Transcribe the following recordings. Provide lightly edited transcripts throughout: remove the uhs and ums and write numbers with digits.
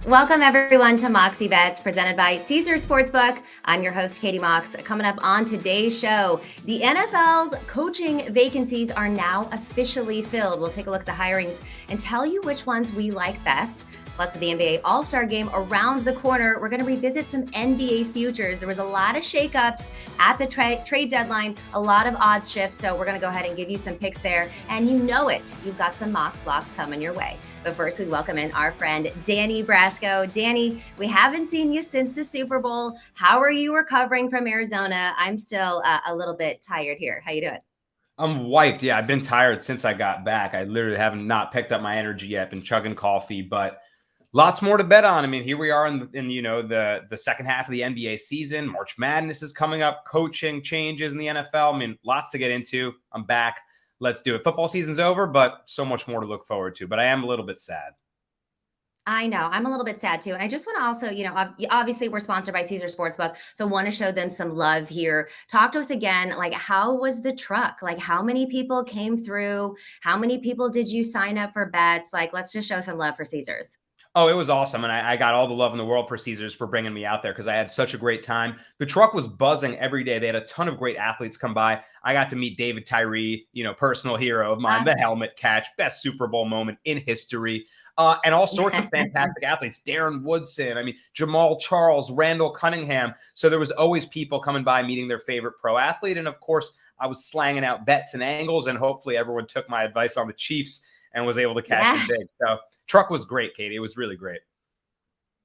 Welcome everyone to Moxie Bets, presented by Caesar Sportsbook. I'm your host, Katie Mox. Coming up on today's show, the NFL's coaching vacancies are now officially filled. We'll take a look at the hirings and tell you which ones we like best. Plus, with the NBA All-Star Game around the corner, we're going to revisit some NBA futures. There was a lot of shakeups at the trade deadline, a lot of odds shifts. So we're going to go ahead and give you some picks there. And you know it, you've got some Mox Locks coming your way. But first, we welcome in our friend, Danny Brasco. Danny, we haven't seen you since the Super Bowl. How are you recovering from Arizona? I'm still a little bit tired here. How you doing? I'm wiped. Yeah, I've been tired since I got back. I literally haven't not picked up my energy yet. Been chugging coffee, but lots more to bet on. I mean, here we are in the second half of the NBA season. March Madness is coming up. Coaching changes in the NFL. I mean, lots to get into. I'm back. Let's do it. Football season's over, but so much more to look forward to. But I am a little bit sad. I know. I'm a little bit sad too. And I just want to also, obviously we're sponsored by Caesar Sportsbook. So want to show them some love here. Talk to us again. Like, how was the truck? Like, how many people came through? How many people did you sign up for bets? Like, let's just show some love for Caesars. Oh, it was awesome. And I got all the love in the world for Caesars for bringing me out there because I had such a great time. The truck was buzzing every day. They had a ton of great athletes come by. I got to meet David Tyree, personal hero of mine, the helmet catch, best Super Bowl moment in history. And all sorts of fantastic athletes. Darren Woodson, Jamal Charles, Randall Cunningham. So there was always people coming by meeting their favorite pro athlete. And of course, I was slanging out bets and angles, and hopefully everyone took my advice on the Chiefs and was able to cash in big. So truck was great, Katie. It was really great.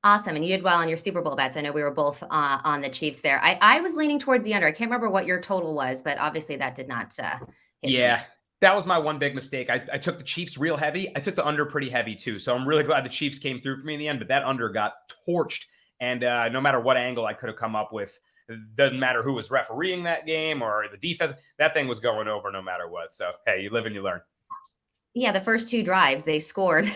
Awesome. And you did well on your Super Bowl bets. I know we were both on the Chiefs there. I was leaning towards the under. I can't remember what your total was, but obviously that did not hit me. That was my one big mistake. I took the Chiefs real heavy. I took the under pretty heavy too. So I'm really glad the Chiefs came through for me in the end, but that under got torched. And no matter what angle I could have come up with, doesn't matter who was refereeing that game or the defense, that thing was going over no matter what. So, hey, you live and you learn. Yeah, the first two drives, they scored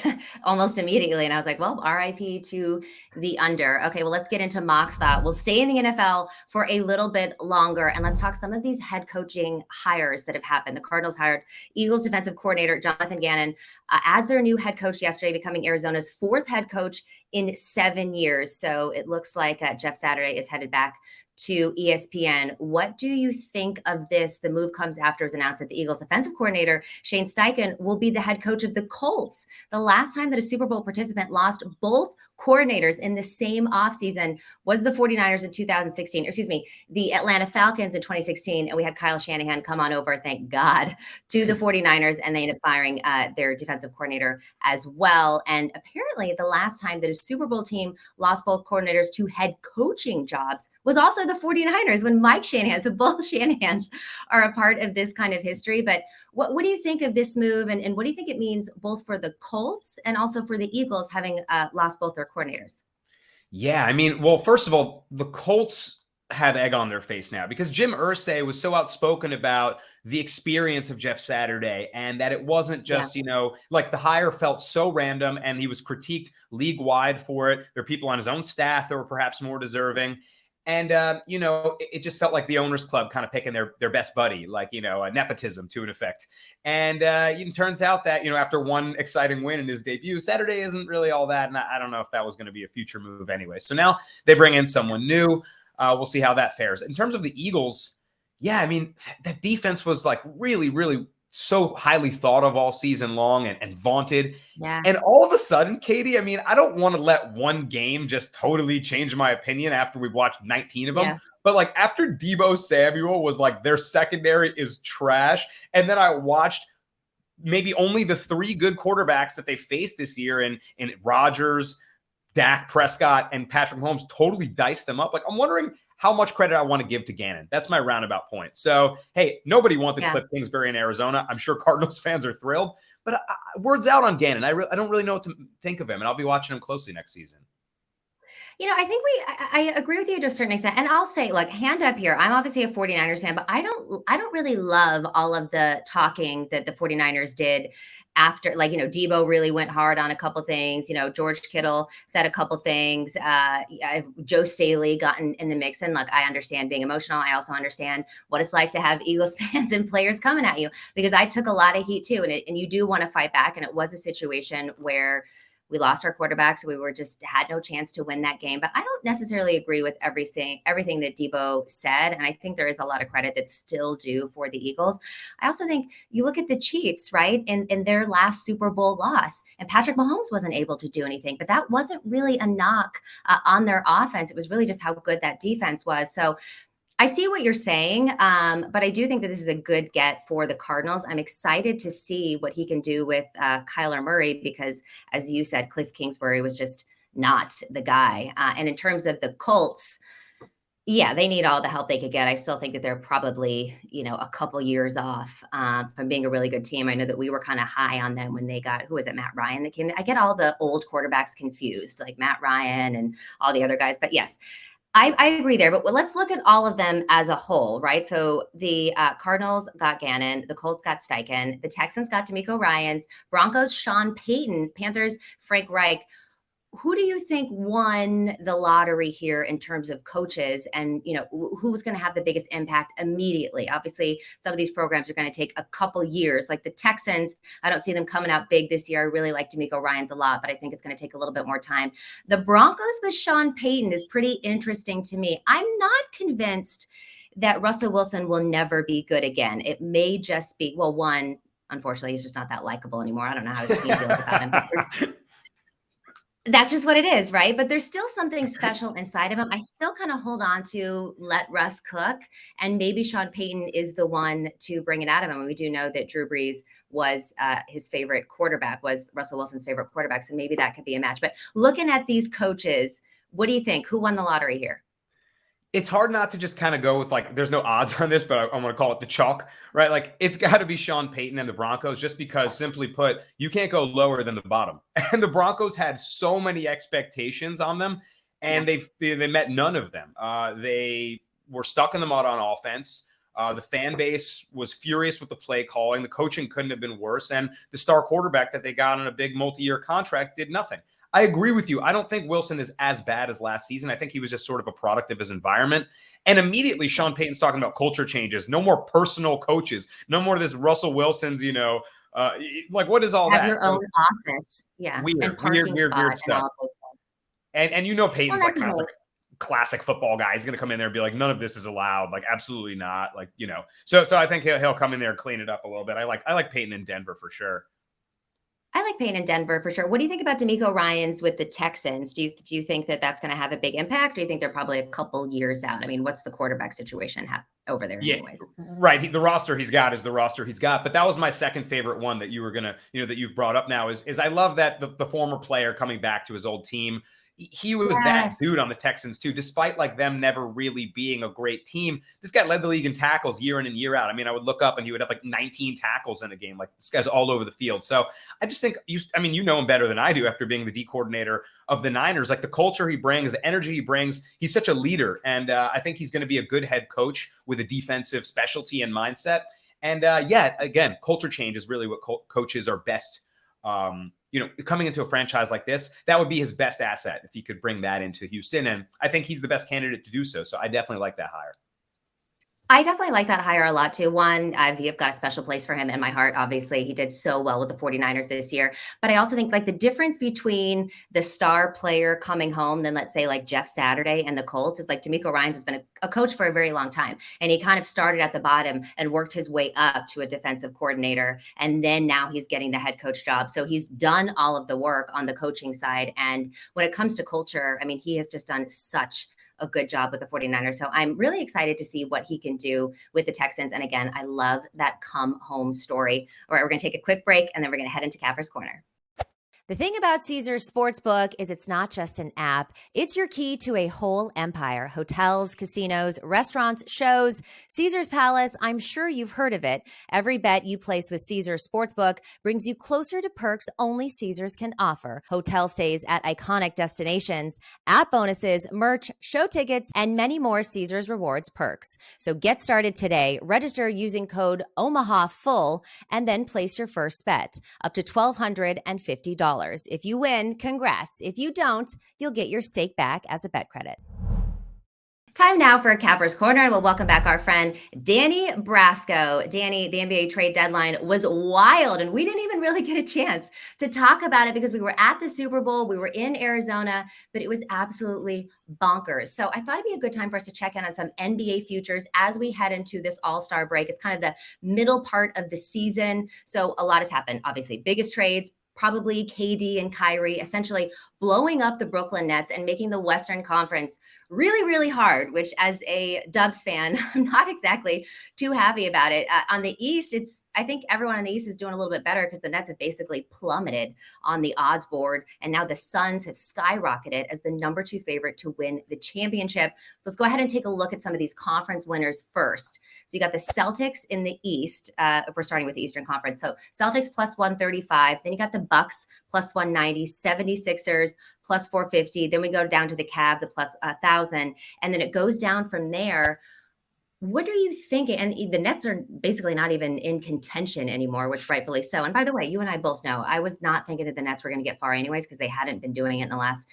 almost immediately. And I was like, well, RIP to the under. Okay, well, let's get into Mox thought. We'll stay in the NFL for a little bit longer. And let's talk some of these head coaching hires that have happened. The Cardinals hired Eagles defensive coordinator Jonathan Gannon as their new head coach yesterday, becoming Arizona's fourth head coach in 7 years. So it looks like Jeff Saturday is headed back to ESPN. What do you think of this? The move comes after it was announced that the Eagles offensive coordinator, Shane Steichen, will be the head coach of the Colts. The last time that a Super Bowl participant lost both coordinators in the same offseason was the 49ers in 2016, the Atlanta Falcons in 2016. And we had Kyle Shanahan come on over, thank God, to the 49ers, and they ended up firing their defensive coordinator as well. And apparently the last time that a Super Bowl team lost both coordinators to head coaching jobs was also the 49ers when Mike Shanahan, so both Shanahans are a part of this kind of history. But what do you think of this move? And what do you think it means both for the Colts and also for the Eagles having lost both their coordinators? Yeah, well, first of all, the Colts have egg on their face now because Jim Irsay was so outspoken about the experience of Jeff Saturday and that it wasn't just, like the hire felt so random and he was critiqued league-wide for it. There are people on his own staff that were perhaps more deserving. And, it just felt like the owners club kind of picking their best buddy, like, nepotism to an effect. And it turns out that, after one exciting win in his debut, Saturday isn't really all that. And I don't know if that was going to be a future move anyway. So now they bring in someone new. We'll see how that fares. In terms of the Eagles, that defense was like really, really so highly thought of all season long and vaunted. Yeah. And all of a sudden, Katie, I don't want to let one game just totally change my opinion after we've watched 19 of them. Yeah. But like after Deebo Samuel was like their secondary is trash. And then I watched maybe only the three good quarterbacks that they faced this year in Rodgers, Dak Prescott, and Patrick Mahomes totally diced them up. Like I'm wondering how much credit I want to give to Gannon. That's my roundabout point. So, hey, nobody wanted Cliff Kingsbury in Arizona. I'm sure Cardinals fans are thrilled, but word's out on Gannon. I don't really know what to think of him, and I'll be watching him closely next season. I think I agree with you to a certain extent. And I'll say, like, hand up here, I'm obviously a 49ers fan, but I don't really love all of the talking that the 49ers did after, like, Deebo really went hard on a couple things. George Kittle said a couple things. Joe Staley got in the mix. And look, I understand being emotional. I also understand what it's like to have Eagles fans and players coming at you, because I took a lot of heat too. And you do want to fight back. And it was a situation where We lost our quarterback, so we were just had no chance to win that game. But I don't necessarily agree with everything that Debo said. And I think there is a lot of credit that's still due for the Eagles. I also think you look at the Chiefs, right? In their last Super Bowl loss, and Patrick Mahomes wasn't able to do anything, but that wasn't really a knock on their offense. It was really just how good that defense was. So I see what you're saying, but I do think that this is a good get for the Cardinals. I'm excited to see what he can do with Kyler Murray because, as you said, Cliff Kingsbury was just not the guy. And in terms of the Colts, yeah, they need all the help they could get. I still think that they're probably, a couple years off from being a really good team. I know that we were kind of high on them when they got, who was it, Matt Ryan that came. I get all the old quarterbacks confused, like Matt Ryan and all the other guys. But yes, I agree there. But let's look at all of them as a whole, right? So the Cardinals got Gannon, the Colts got Steichen, the Texans got DeMeco Ryans, Broncos Sean Payton, Panthers Frank Reich. Who do you think won the lottery here in terms of coaches and, who's going to have the biggest impact immediately? Obviously, some of these programs are going to take a couple years. Like the Texans, I don't see them coming out big this year. I really like DeMeco Ryans a lot, but I think it's going to take a little bit more time. The Broncos with Sean Payton is pretty interesting to me. I'm not convinced that Russell Wilson will never be good again. It may just be, well, one, unfortunately, he's just not that likable anymore. I don't know how his team feels about him. That's just what it is, right? But there's still something special inside of him. I still kind of hold on to let Russ cook, and maybe Sean Payton is the one to bring it out of him. And we do know that Drew Brees was his favorite quarterback, was Russell Wilson's favorite quarterback. So maybe that could be a match. But looking at these coaches, what do you think? Who won the lottery here? It's hard not to just kind of go with there's no odds on this, but I'm going to call it the chalk, right? Like it's got to be Sean Payton and the Broncos just because simply put, you can't go lower than the bottom. And the Broncos had so many expectations on them and they met none of them. They were stuck in the mud on offense. The fan base was furious with the play calling. The coaching couldn't have been worse. And the star quarterback that they got on a big multi-year contract did nothing. I agree with you. I don't think Wilson is as bad as last season. I think he was just sort of a product of his environment. And immediately Sean Payton's talking about culture changes. No more personal coaches. No more of this Russell Wilson's, what is all that? Have your own office. Yeah. Weird, and parking weird stuff. And Payton's kind of like a classic football guy. He's going to come in there and be like, none of this is allowed. Like, absolutely not. So I think he'll come in there and clean it up a little bit. I like Payton in Denver for sure. I like Payton in Denver for sure. What do you think about DeMeco Ryans with the Texans? Do you think that that's going to have a big impact? Or do you think they're probably a couple years out? I mean, what's the quarterback situation over there anyways? Right. The roster he's got is the roster he's got. But that was my second favorite one that you were going to, that you've brought up now is I love that the former player coming back to his old team. He was that dude on the Texans too, despite them never really being a great team. This guy led the league in tackles year in and year out. I mean, I would look up and he would have 19 tackles in a game. This guy's all over the field. So I just think you know him better than I do after being the D coordinator of the Niners. The culture he brings, the energy he brings, he's such a leader. And I think he's going to be a good head coach with a defensive specialty and mindset. And again, culture change is really what coaches are best coming into a franchise like this, that would be his best asset if he could bring that into Houston. And I think he's the best candidate to do so. So I definitely like that hire. I definitely like that hire a lot too. One, I've got a special place for him in my heart. Obviously, he did so well with the 49ers this year. But I also think the difference between the star player coming home than let's say Jeff Saturday and the Colts is DeMeco Ryans has been a coach for a very long time. And he kind of started at the bottom and worked his way up to a defensive coordinator. And then now he's getting the head coach job. So he's done all of the work on the coaching side. And when it comes to culture, I mean, he has just done such a good job with the 49ers. So I'm really excited to see what he can do with the Texans. And again, I love that come home story. All right, we're going to take a quick break and then we're going to head into Cavers Corner. The thing about Caesars Sportsbook is it's not just an app. It's your key to a whole empire. Hotels, casinos, restaurants, shows. Caesars Palace, I'm sure you've heard of it. Every bet you place with Caesars Sportsbook brings you closer to perks only Caesars can offer. Hotel stays at iconic destinations, app bonuses, merch, show tickets, and many more Caesars Rewards perks. So get started today. Register using code OMAHAFULL and then place your first bet, up to $1,250. If you win, congrats. If you don't, you'll get your stake back as a bet credit. Time now for Capper's Corner, and we'll welcome back our friend Danny Brasco. Danny, the NBA trade deadline was wild, and we didn't even really get a chance to talk about it because we were at the Super Bowl, we were in Arizona, but it was absolutely bonkers. So I thought it'd be a good time for us to check in on some NBA futures as we head into this All-Star break. It's kind of the middle part of the season, so a lot has happened. Obviously, biggest trades, probably KD and Kyrie essentially blowing up the Brooklyn Nets and making the Western Conference really, really hard, which as a Dubs fan, I'm not exactly too happy about it. On the East, I think everyone on the East is doing a little bit better because the Nets have basically plummeted on the odds board. And now the Suns have skyrocketed as the #2 favorite to win the championship. So let's go ahead and take a look at some of these conference winners first. So you got the Celtics in the East. If we're starting with the Eastern Conference. So Celtics plus 135. Then you got the Bucks plus 190, 76ers plus 450. Then we go down to the Cavs at plus 1,000. And then it goes down from there. What are you thinking? And the Nets are basically not even in contention anymore, which rightfully so. And by the way, you and I both know I was not thinking that the Nets were going to get far anyways because they hadn't been doing it in the last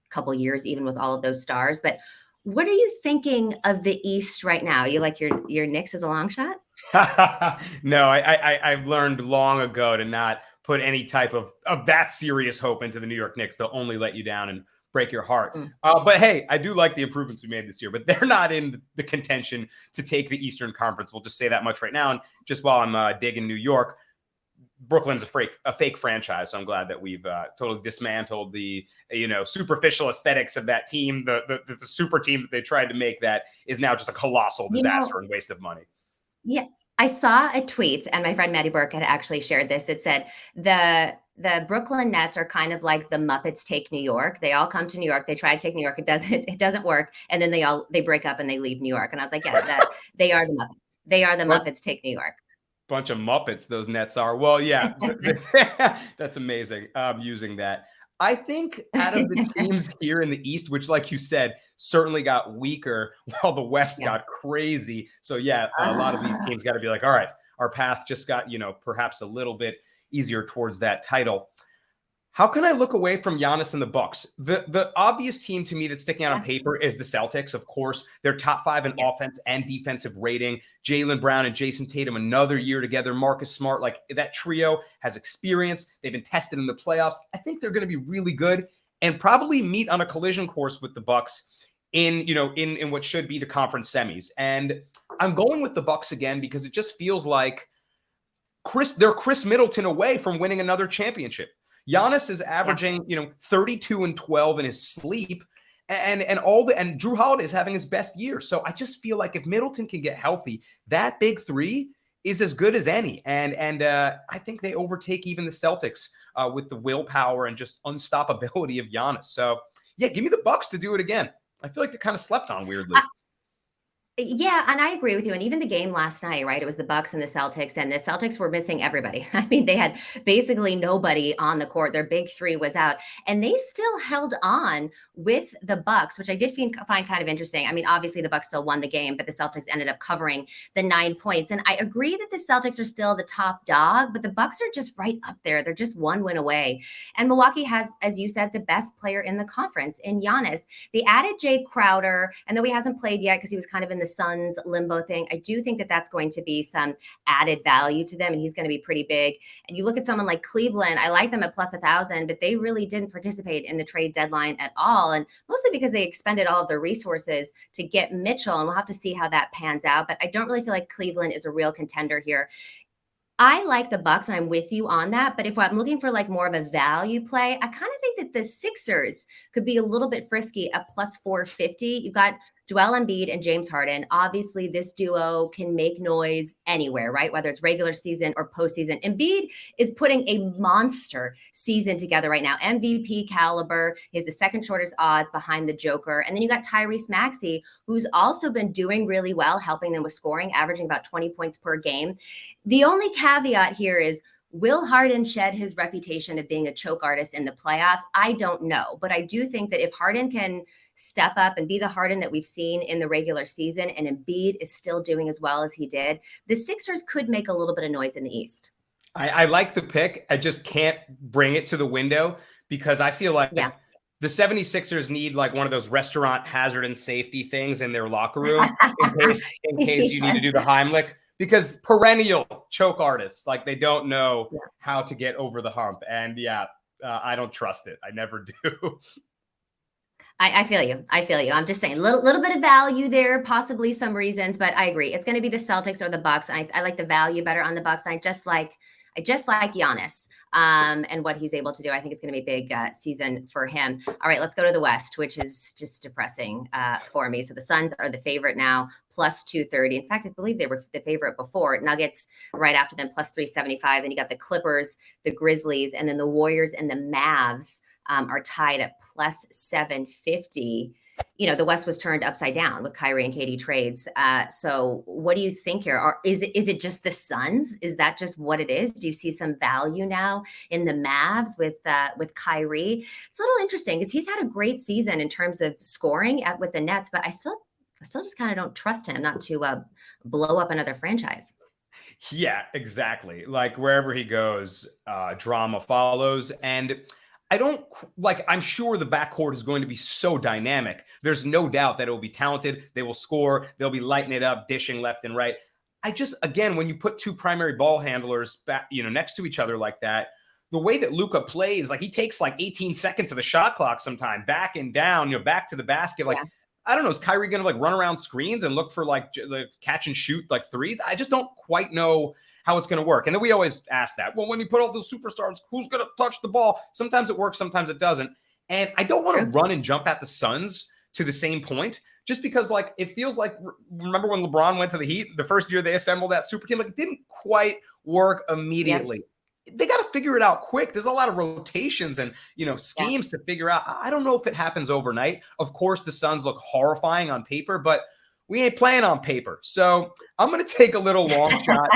couple years, even with all of those stars. But what are you thinking of the East right now? You like your Knicks as a long shot? No, I've learned long ago to not put any type of that serious hope into the New York Knicks. They'll only let you down and break your heart. But hey, I do like the improvements we made this year, but they're not in the contention to take the Eastern Conference. We'll just say that much right now. And just while I'm digging New York, Brooklyn's a fake franchise. So I'm glad that we've totally dismantled the, superficial aesthetics of that team. The super team that they tried to make that is now just a colossal disaster and waste of money. Yeah. I saw a tweet, and my friend Maddie Burke had actually shared this, that said the Brooklyn Nets are kind of like the Muppets take New York. They all come to New York. They try to take New York. It doesn't work. And then they break up and they leave New York. And I was like, yeah, they are the Muppets. They are the Muppets take New York. Bunch of Muppets, those Nets are. Well, yeah, that's amazing. Using that. I think out of the teams here in the East, which, like you said, certainly got weaker while the West got crazy. So, yeah, a lot of these teams got to be like, all right, our path just got, perhaps a little bit easier towards that title. How can I look away from Giannis and the Bucks? The obvious team to me that's sticking out on paper is the Celtics. Of course, they're top 5 in offense and defensive rating. Jaylen Brown and Jason Tatum, another year together. Marcus Smart, like that trio has experience. They've been tested in the playoffs. I think they're going to be really good and probably meet on a collision course with the Bucks in what should be the conference semis. And I'm going with the Bucks again because it just feels like they're Chris Middleton away from winning another championship. Giannis is averaging, 32 and 12 in his sleep, and Drew Holiday is having his best year. So I just feel like if Middleton can get healthy, that big three is as good as any. And I think they overtake even the Celtics with the willpower and just unstoppability of Giannis. So yeah, give me the Bucks to do it again. I feel like they're kind of slept on weirdly. Yeah, and I agree with you. And even the game last night, right? It was the Bucks and the Celtics were missing everybody. I mean, they had basically nobody on the court. Their big three was out, and they still held on with the Bucks, which I did find kind of interesting. I mean, obviously the Bucks still won the game, but the Celtics ended up covering the 9 points. And I agree that the Celtics are still the top dog, but the Bucks are just right up there. They're just one win away. And Milwaukee has, as you said, the best player in the conference in Giannis. They added Jay Crowder, and though he hasn't played yet because he was kind of in the Suns limbo thing, I do think that that's going to be some added value to them, and he's going to be pretty big. And you look at someone like Cleveland, I like them at plus 1,000, but they really didn't participate in the trade deadline at all, and mostly because they expended all of their resources to get Mitchell, and we'll have to see how that pans out. But I don't really feel like Cleveland is a real contender here. I like the Bucks, and I'm with you on that. But if I'm looking for like more of a value play, I kind of think that the Sixers could be a little bit frisky at plus 450. You've got Joel Embiid and James Harden. Obviously, this duo can make noise anywhere, right? Whether it's regular season or postseason. Embiid is putting a monster season together right now. MVP caliber. He has the second shortest odds behind the Joker. And then you got Tyrese Maxey, who's also been doing really well, helping them with scoring, averaging about 20 points per game. The only caveat here is, will Harden shed his reputation of being a choke artist in the playoffs? I don't know. But I do think that if Harden can step up and be the Harden that we've seen in the regular season, and Embiid is still doing as well as he did, the Sixers could make a little bit of noise in the East. I like the pick. I just can't bring it to the window because I feel like The 76ers need like one of those restaurant hazard and safety things in their locker room in case you need to do the Heimlich, because perennial choke artists, like they don't know how to get over the hump. And I don't trust it. I never do. I feel you. I feel you. I'm just saying, little bit of value there, possibly some reasons, but I agree. It's going to be the Celtics or the Bucks. And I like the value better on the Bucks. I just like Giannis and what he's able to do. I think it's going to be a big season for him. All right, let's go to the West, which is just depressing for me. So the Suns are the favorite now, plus 230. In fact, I believe they were the favorite before. Nuggets right after them, plus 375. Then you got the Clippers, the Grizzlies, and then the Warriors and the Mavs are tied at plus 750. You know, the West was turned upside down with Kyrie and KD trades. So what do you think here? Or is it just the Suns? Is that just what it is? Do you see some value now in the Mavs with Kyrie? It's a little interesting because he's had a great season in terms of scoring with the Nets, but I still just kind of don't trust him not to blow up another franchise. Yeah, exactly. Like wherever he goes, drama follows. And I'm sure the backcourt is going to be so dynamic. There's no doubt that it will be talented. They will score. They'll be lighting it up, dishing left and right. Again, when you put two primary ball handlers back, next to each other like that, the way that Luka plays, like he takes like 18 seconds of the shot clock sometime, back and down, back to the basket. Like, I don't know, is Kyrie going to like run around screens and look for like catch and shoot like threes? I just don't quite know how it's going to work. And then we always ask that. Well, when you put all those superstars, who's going to touch the ball? Sometimes it works, sometimes it doesn't. And I don't want to run and jump at the Suns to the same point, just because like it feels like, remember when LeBron went to the Heat, the first year they assembled that super team, like it didn't quite work immediately. They got to figure it out quick. There's a lot of rotations and, schemes to figure out. I don't know if it happens overnight. Of course, the Suns look horrifying on paper, but we ain't playing on paper. So I'm going to take a little long shot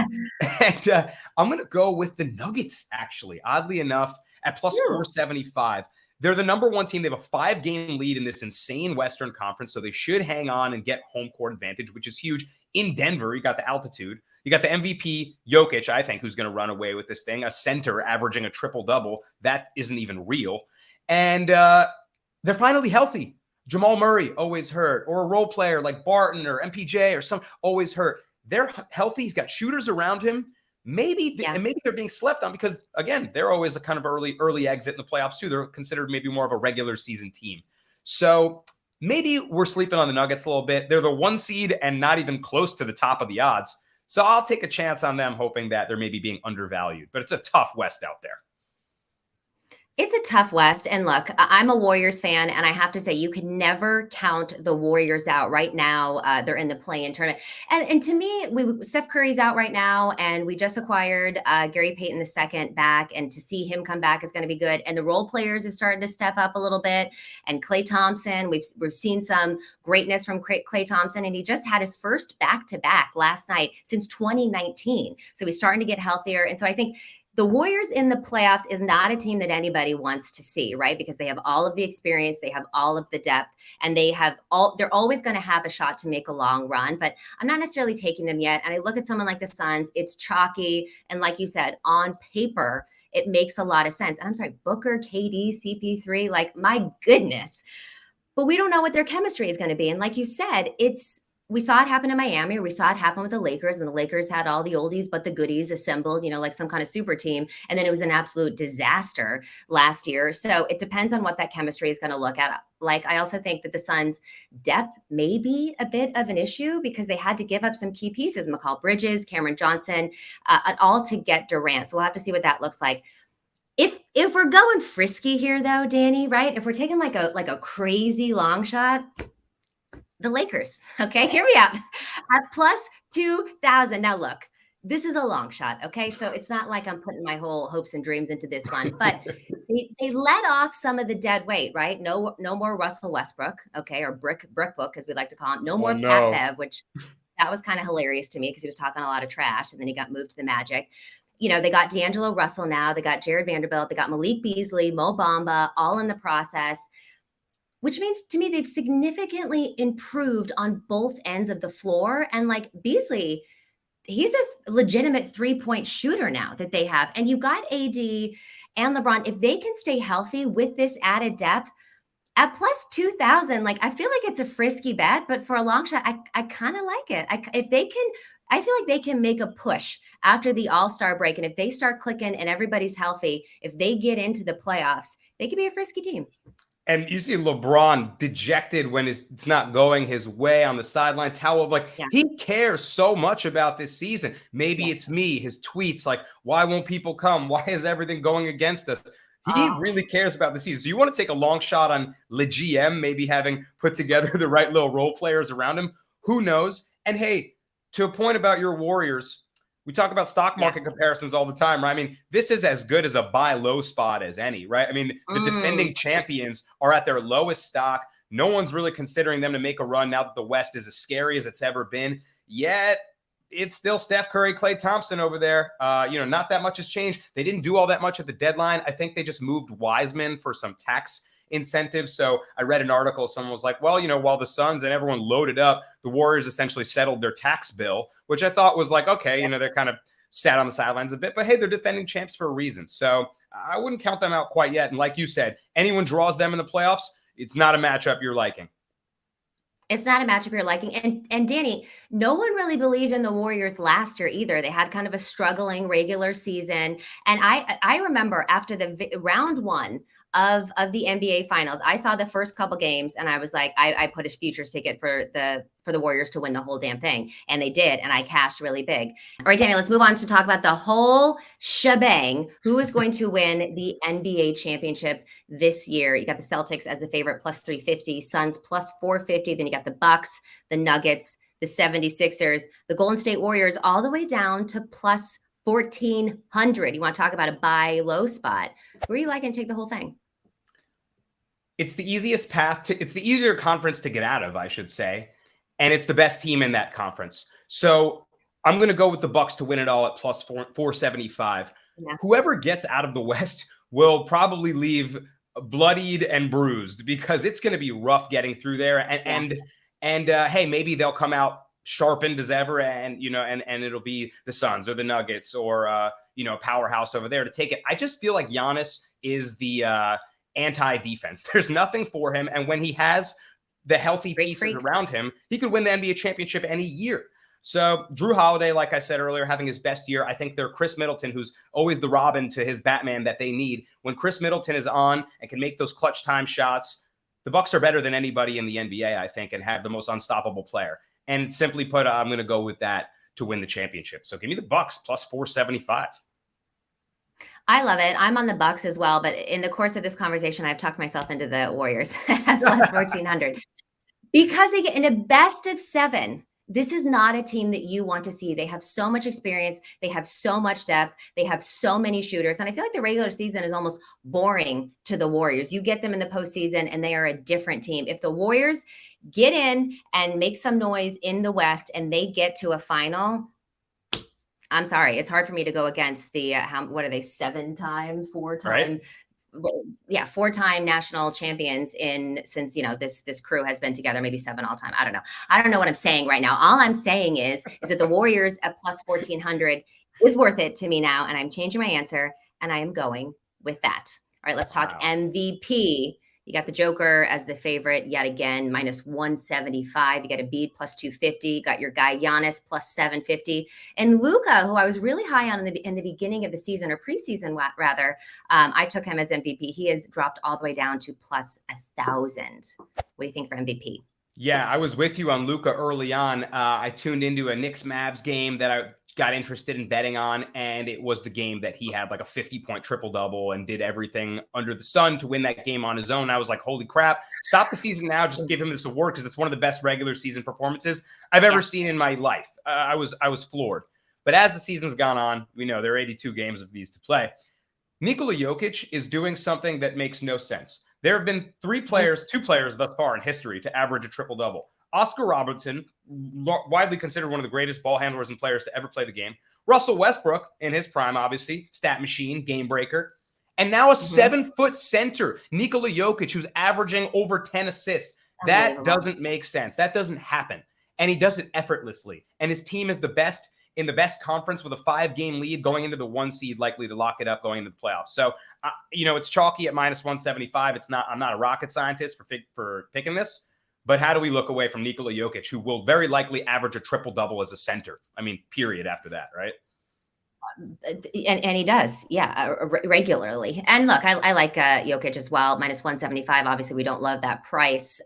and I'm going to go with the Nuggets, actually, oddly enough, at plus 475. They're the number one team. They have a 5-game lead in this insane Western Conference, so they should hang on and get home court advantage, which is huge. In Denver, you got the altitude. You got the MVP, Jokic, I think, who's going to run away with this thing, a center averaging a triple-double. That isn't even real. And they're finally healthy. Jamal Murray, always hurt, or a role player like Barton or MPJ or some, always hurt. They're healthy. He's got shooters around him. Maybe they're being slept on because, again, they're always a kind of early exit in the playoffs too. They're considered maybe more of a regular season team. So maybe we're sleeping on the Nuggets a little bit. They're the 1 seed and not even close to the top of the odds. So I'll take a chance on them, hoping that they're maybe being undervalued. But it's a tough West out there. It's a tough West. And look, I'm a Warriors fan, and I have to say, you can never count the Warriors out right now. They're in the play-in tournament. And to me, Steph Curry's out right now, and we just acquired Gary Payton II back, and to see him come back is going to be good. And the role players have started to step up a little bit. And Klay Thompson, we've seen some greatness from Klay Thompson, and he just had his first back-to-back last night since 2019. So he's starting to get healthier. And so I think the Warriors in the playoffs is not a team that anybody wants to see, right? Because they have all of the experience, they have all of the depth, and they're always going to have a shot to make a long run, but I'm not necessarily taking them yet. And I look at someone like the Suns, it's chalky. And like you said, on paper, it makes a lot of sense. And I'm sorry, Booker, KD, CP3, like my goodness, but we don't know what their chemistry is going to be. And like you said, we saw it happen in Miami, or we saw it happen with the Lakers when the Lakers had all the oldies but the goodies assembled, like some kind of super team. And then it was an absolute disaster last year. So it depends on what that chemistry is going to look at. Like, I also think that the Suns' depth may be a bit of an issue because they had to give up some key pieces, Mikal Bridges, Cameron Johnson, all to get Durant. So we'll have to see what that looks like. If we're going frisky here, though, Danny, right? If we're taking like a crazy long shot, the Lakers. Okay, hear me out. At plus 2,000. Now, look, this is a long shot. Okay, so it's not like I'm putting my whole hopes and dreams into this one, but they let off some of the dead weight, right? No more Russell Westbrook. Okay, or Brick Book, as we like to call him. No more Pat Bev, which that was kind of hilarious to me because he was talking a lot of trash, and then he got moved to the Magic. They got D'Angelo Russell now. They got Jared Vanderbilt. They got Malik Beasley, Mo Bamba, all in the process. Which means to me, they've significantly improved on both ends of the floor. And like Beasley, he's a legitimate 3-point shooter now that they have. And you got AD and LeBron. If they can stay healthy with this added depth, At plus 2,000, like I feel like it's a frisky bet, but for a long shot, I kind of like it. If they can, I feel like they can make a push after the All-Star break, and if they start clicking and everybody's healthy, if they get into the playoffs, they could be a frisky team. And you see LeBron dejected when it's not going his way on the sideline, towel. Like, he cares so much about this season. Maybe it's me, his tweets, like, why won't people come? Why is everything going against us? He really cares about the season. So you want to take a long shot on Le GM, maybe having put together the right little role players around him. Who knows? And hey, to a point about your Warriors, we talk about stock market comparisons all the time, right? I mean, this is as good as a buy low spot as any, right? I mean, the defending champions are at their lowest stock. No one's really considering them to make a run now that the West is as scary as it's ever been. Yet, it's still Steph Curry, Klay Thompson over there. Not that much has changed. They didn't do all that much at the deadline. I think they just moved Wiseman for some tax incentives. So I read an article. Someone was like, well, while the Suns and everyone loaded up, the Warriors essentially settled their tax bill, which I thought was like, okay, they're kind of sat on the sidelines a bit, but hey, they're defending champs for a reason. So I wouldn't count them out quite yet. And like you said, anyone draws them in the playoffs, it's not a matchup you're liking. It's not a matchup you're liking. And Danny, no one really believed in the Warriors last year either. They had kind of a struggling regular season. And I remember after the round one of the NBA finals, I saw the first couple games and I was like, I put a futures ticket for the Warriors to win the whole damn thing. And they did. And I cashed really big. All right, Danny, let's move on to talk about the whole shebang. Who is going to win the NBA championship this year? You got the Celtics as the favorite, plus 350, Suns plus 450. Then you got the Bucks, the Nuggets, the 76ers, the Golden State Warriors, all the way down to plus 1,400. You want to talk about a buy low spot. Where are you liking to take the whole thing? It's the easiest path it's the easier conference to get out of, I should say. And it's the best team in that conference. So I'm going to go with the Bucks to win it all at plus 475. Yeah. Whoever gets out of the West will probably leave bloodied and bruised because it's going to be rough getting through there. And hey, maybe they'll come out sharpened as ever, and it'll be the Suns or the Nuggets or powerhouse over there to take it. I just feel like Giannis is the anti-defense. There's nothing for him, and when he has the healthy pieces around him, he could win the NBA championship any year. So Drew Holiday, like I said earlier, having his best year. I think they're Chris Middleton, who's always the Robin to his Batman that they need. When Chris Middleton is on and can make those clutch time shots, the Bucks are better than anybody in the NBA, I think, and have the most unstoppable player. And simply put, I'm going to go with that to win the championship. So give me the Bucks plus 475. I love it. I'm on the Bucks as well, but in the course of this conversation, I've talked myself into the Warriors at plus 1,400 because they get in a best of 7. This is not a team that you want to see. They have so much experience. They have so much depth. They have so many shooters. And I feel like the regular season is almost boring to the Warriors. You get them in the postseason and they are a different team. If the Warriors get in and make some noise in the West and they get to a final, I'm sorry, it's hard for me to go against the, what are they, 4-time? Right. Yeah, 4-time national champions since this crew has been together, maybe 7 all time. I don't know what I'm saying right now. All I'm saying is that the Warriors at plus 1,400 is worth it to me now, and I'm changing my answer, and I am going with that. All right, let's talk MVP. You got the Joker as the favorite yet again, minus 175. You got Embiid plus 250. You got your guy Giannis plus 750. And Luka, who I was really high on in the beginning of the season, or preseason rather, I took him as MVP. He has dropped all the way down to plus 1,000. What do you think for MVP? Yeah, I was with you on Luka early on. I tuned into a Knicks-Mavs game that I got interested in betting on, and it was the game that he had like a 50-point triple-double and did everything under the sun to win that game on his own. I was like, holy crap, stop the season now. Just give him this award because it's one of the best regular season performances I've ever seen in my life. I was floored. But as the season's gone on, we know there are 82 games of these to play. Nikola Jokic is doing something that makes no sense. There have been two players thus far in history to average a triple-double. Oscar Robertson, widely considered one of the greatest ball handlers and players to ever play the game. Russell Westbrook, in his prime, obviously, stat machine, game breaker. And now a 7-foot center, Nikola Jokic, who's averaging over 10 assists. That doesn't make sense. That doesn't happen. And he does it effortlessly. And his team is the best in the best conference with a 5-game lead going into the 1 seed, likely to lock it up going into the playoffs. So, it's chalky at -175. I'm not a rocket scientist for picking this, but how do we look away from Nikola Jokic, who will very likely average a triple-double as a center? I mean, period after that, right? And he does, yeah, regularly. And look, I like Jokic as well, -175. Obviously, we don't love that price.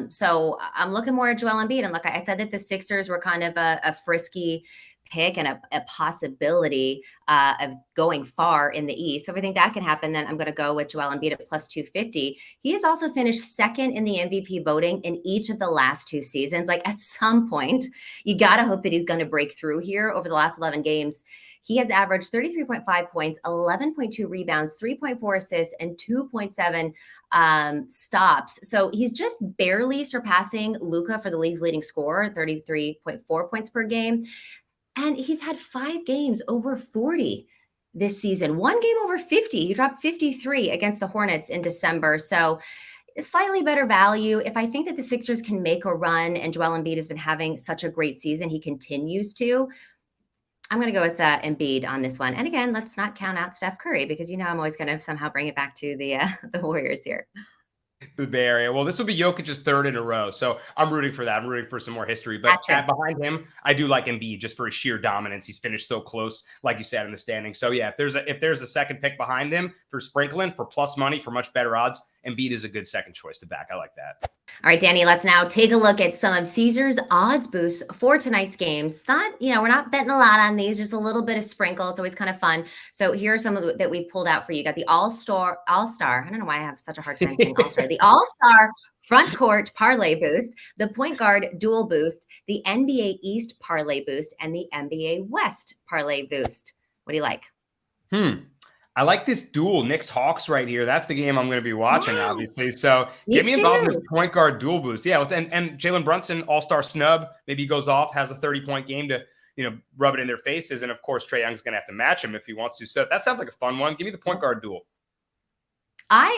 So I'm looking more at Joel Embiid. And look, I said that the Sixers were kind of a frisky pick and a possibility of going far in the East. So if I think that can happen, then I'm going to go with Joel Embiid at +250. He has also finished second in the MVP voting in each of the last 2 seasons. Like, at some point, you got to hope that he's going to break through here. Over the last 11 games, he has averaged 33.5 points, 11.2 rebounds, 3.4 assists, and 2.7 stops. So he's just barely surpassing Luka for the league's leading scorer, 33.4 points per game. And he's had 5 games over 40 this season, 1 game over 50. He dropped 53 against the Hornets in December. So slightly better value. If I think that the Sixers can make a run and Joel Embiid has been having such a great season, he continues to, I'm going to go with Embiid on this one. And again, let's not count out Steph Curry, because I'm always going to somehow bring it back to the Warriors here. The Bay Area. Well, this will be Jokic's 3rd in a row, so I'm rooting for that. I'm rooting for some more history. But behind him, I do like Embiid just for his sheer dominance. He's finished so close, like you said, in the standing. So yeah, if there's a second pick behind him for sprinkling for plus money for much better odds, Embiid is a good second choice to back. I like that. All right, Danny, let's now take a look at some of Caesar's odds boosts for tonight's games. It's not, we're not betting a lot on these, just a little bit of sprinkle. It's always kind of fun. So here are some of that we pulled out for you. You got the All-Star. I don't know why I have such a hard time saying All-Star. The All-Star front court parlay boost, the point guard dual boost, the NBA East parlay boost, and the NBA West parlay boost. What do you like? I like this duel, Knicks Hawks right here. That's the game I'm going to be watching, obviously. So get me involved in this point guard duel boost. Yeah, and Jalen Brunson, all-star snub. Maybe he goes off, has a 30-point game to rub it in their faces. And of course, Trae Young's going to have to match him if he wants to. So that sounds like a fun one. Give me the point guard duel.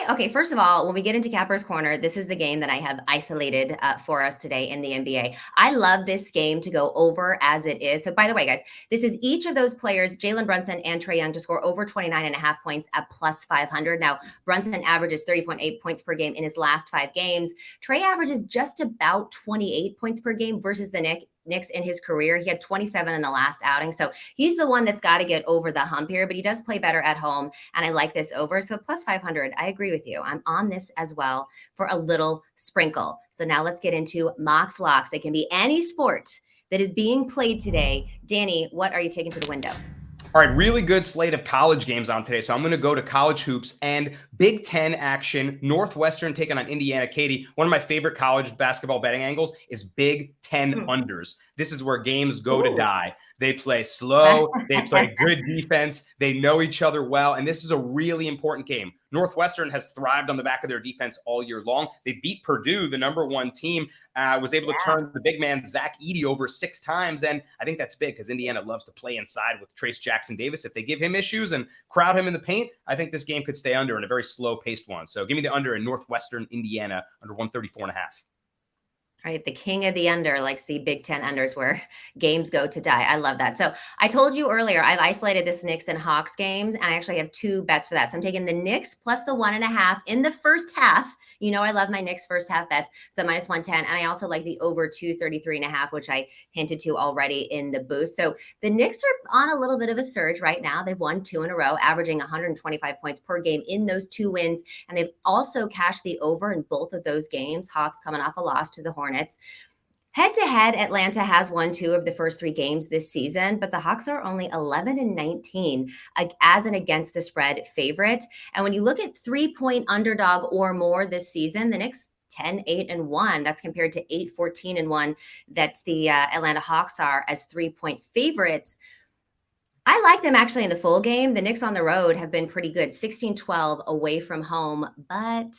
Okay, first of all, when we get into Capper's Corner, this is the game that I have isolated for us today in the NBA. I love this game to go over as it is. So by the way, guys, this is each of those players, Jalen Brunson and Trae Young, to score over 29.5 points at +500. Now, Brunson averages 30.8 points per game in his last 5 games. Trae averages just about 28 points per game versus the Knicks in his career. He had 27 in the last outing. So he's the one that's got to get over the hump here, but he does play better at home. And I like this over. So +500, I agree with you. I'm on this as well for a little sprinkle. So now let's get into Mox Locks. It can be any sport that is being played today. Danny, what are you taking to the window? All right, really good slate of college games on today. So I'm going to go to college hoops and Big Ten action. Northwestern taking on Indiana. Katie, one of my favorite college basketball betting angles is Big Ten unders. This is where games go to die. They play slow. They play good defense. They know each other well. And this is a really important game. Northwestern has thrived on the back of their defense all year long. They beat Purdue, the #1 team, was able to turn the big man Zach Edey over 6 times. And I think that's big because Indiana loves to play inside with Trace Jackson Davis. If they give him issues and crowd him in the paint, I think this game could stay under in a very slow-paced one. So give me the under in Northwestern Indiana under 134.5. Right, the king of the under likes the Big Ten unders where games go to die. I love that. So I told you earlier, I've isolated this Knicks and Hawks games, and I actually have 2 bets for that. So I'm taking the Knicks plus the 1.5 in the first half. I love my Knicks first half bets. So -110. And I also like the over 233.5, which I hinted to already in the boost. So the Knicks are on a little bit of a surge right now. They've won 2 in a row, averaging 125 points per game in those 2 wins. And they've also cashed the over in both of those games. Hawks coming off a loss to the Hornets. Head-to-head, Atlanta has won 2 of the first 3 games this season, but the Hawks are only 11-19 as an against the spread favorite. And when you look at 3-point underdog or more this season, the Knicks 10-8-1. That's compared to 8-14-1 that the Atlanta Hawks are as 3-point favorites. I like them actually in the full game. The Knicks on the road have been pretty good, 16-12 away from home, but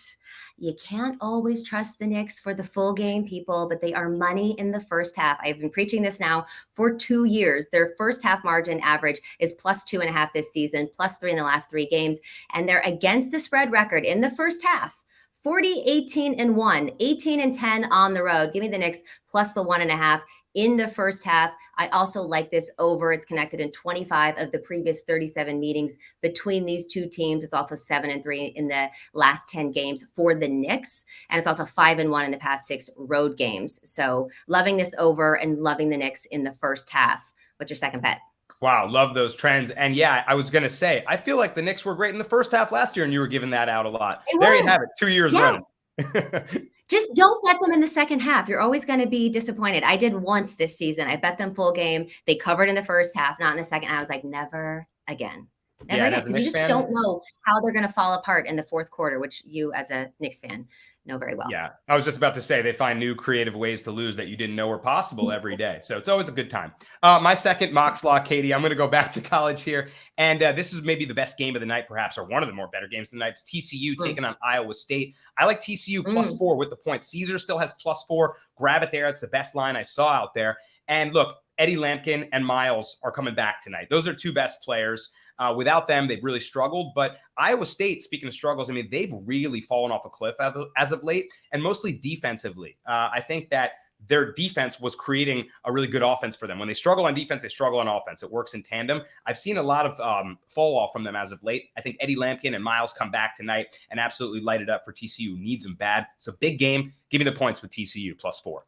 you can't always trust the Knicks for the full game, people, but they are money in the first half. I've been preaching this now for 2 years. Their first half margin average is +2.5 this season, +3 in the last 3 games, and their against the spread record in the first half, 40-18-1, 18-10 on the road. Give me the Knicks plus the 1.5. in the first half. I also like this over. It's connected in 25 of the previous 37 meetings between these two teams. It's also 7-3 in the last 10 games for the Knicks. And it's also 5-1 in the past 6 road games. So loving this over and loving the Knicks in the first half. What's your second bet? Wow, love those trends. And yeah, I was going to say, I feel like the Knicks were great in the first half last year, and you were giving that out a lot. There you have it, 2 years running. Just don't bet them in the second half. You're always going to be disappointed. I did once this season. I bet them full game. They covered in the first half, not in the second. I was like, never again. Never again. Because you just don't know how they're going to fall apart in the fourth quarter, which you as a Knicks fan know very well. Yeah, I was just about to say they find new creative ways to lose that you didn't know were possible every day. So it's always a good time. My second Mox Lock, Katie, I'm going to go back to college here. And this is maybe the best game of the night, perhaps, or one of the more better games of the night. It's TCU taking on Iowa State. I like TCU +4 with the points. Caesar still has +4. Grab it there. It's the best line I saw out there. And look, Eddie Lampkin and Miles are coming back tonight. Those are two best players. Without them, they've really struggled. But Iowa State, speaking of struggles, I mean, they've really fallen off a cliff as of late, and mostly defensively. I think that their defense was creating a really good offense for them. When they struggle on defense, they struggle on offense. It works in tandem. I've seen a lot of fall off from them as of late. I think Eddie Lampkin and Miles come back tonight and absolutely light it up for TCU. Needs them bad. So big game. Give me the points with TCU +4.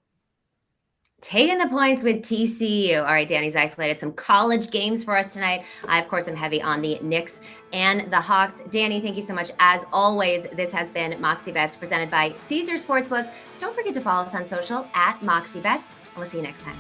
Taking the points with TCU. All right, Danny's isolated some college games for us tonight. I, of course, am heavy on the Knicks and the Hawks. Danny, thank you so much. As always, this has been Moxie Bets presented by Caesar Sportsbook. Don't forget to follow us on social at Moxie Bets, and we'll see you next time.